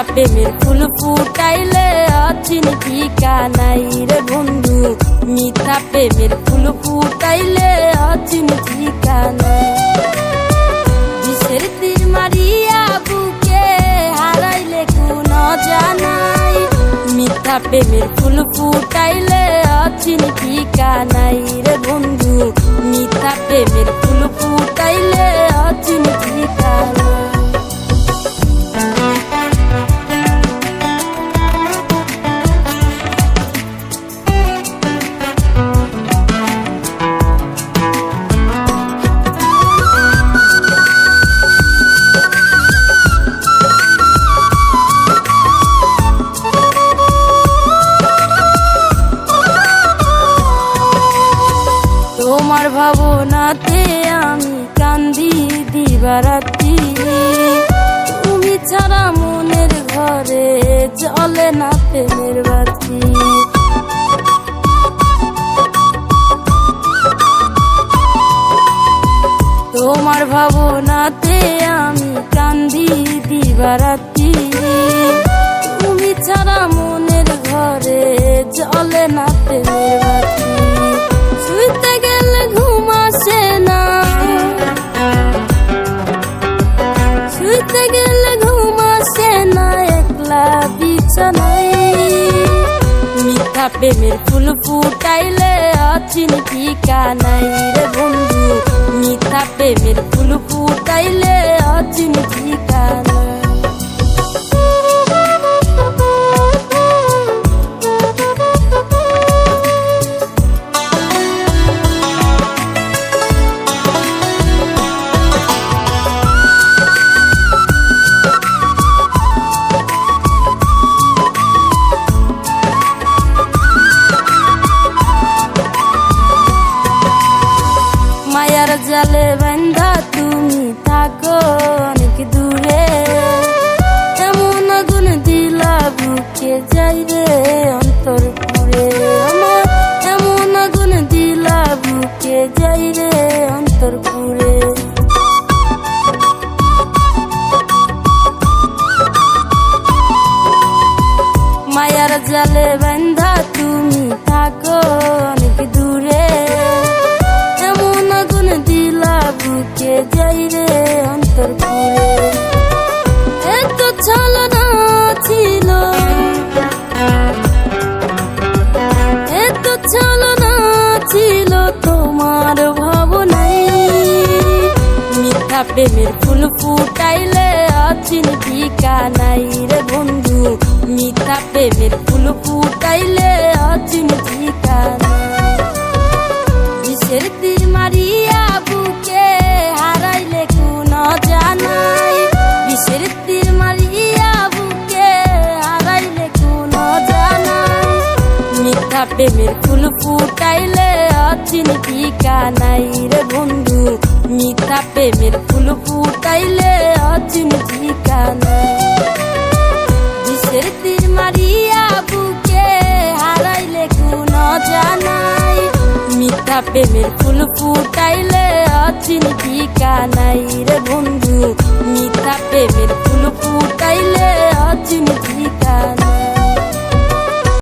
মিথ্যা প্রেমের ফুল ফুটাইলে অচিন ঠিকানাই রে বন্ধু, মিথ্যা প্রেমের ফুল ফুটাইলে অচিন ঠিকানাই। বিষের তীর মারিয়া বুকে হারাইলে কোন জানাই, মিথ্যা প্রেমের ফুল ফুটাইলে অচিন ঠিকানাই রে বন্ধু, মিথ্যা প্রেমের ফুল ফুটাইলে অচিন ঠিকানাই। তোমার ভাবনাতে আমি কান্দি দিবারাতি, তুমি ছাড়া মনের ঘরে জ্বলে না প্রেমের বাতি। তোমার ভাবনাতে আমি কান্দি দিবারাতি, তুমি ছাড়া মনের ঘরে জ্বলে না প্রেমের বাতি। শুইতে গেলে ঘুম আসে না, শুইতে গেলে ঘুম আসে না একলা বিছানায়, মিথ্যা প্রেমের ফুল ফুটাইলে অচিন ঠিকানাই রে বন্ধু, মিথ্যা প্রেমের ফুল ফুটাইলে অচিন ঠিকানাই। মায়ার জালে বান্ধা তুমি থাকো অনেক দূরে, এমন আগুন দিলা বুকে যাই রে অন্তর পুরে আমার, এমন আগুন দিলা বুকে যাই রে অন্তর পুরে। মায়ার জালে বান্ধা তুমি থাকো অনেক দূরে, বুকে যাই রে অন্তর পুরে। এত ছলনা ছিল, এত ছলনা ছিল তোমার ভাবনাই, মিথ্যা প্রেমের ফুল ফুটাইলে অচিন ঠিকানাই রে বন্ধু, মিথ্যা প্রেমের ফুল ফুটাইলে অচিন ঠিকানাই। বিষের তীর মারিয়া বুকে হারাইলে কোন জানাই, বিষের তীর মারিয়া বুকে হারাইলে কোন জানাই, মিথ্যা প্রেমের ফুল ফুটাইলে অচিন ঠিকানাই রে বন্ধু, মিথ্যা প্রেমের ফুল ফুটাইলে অচিন ঠিকানাই। বিষের তীর মারিয়া বুকে হারাইলে কোন জানাই, মিথ্যা প্রেমের ফুল ফুটাইলে অচিন ঠিকানাই রে বন্ধু।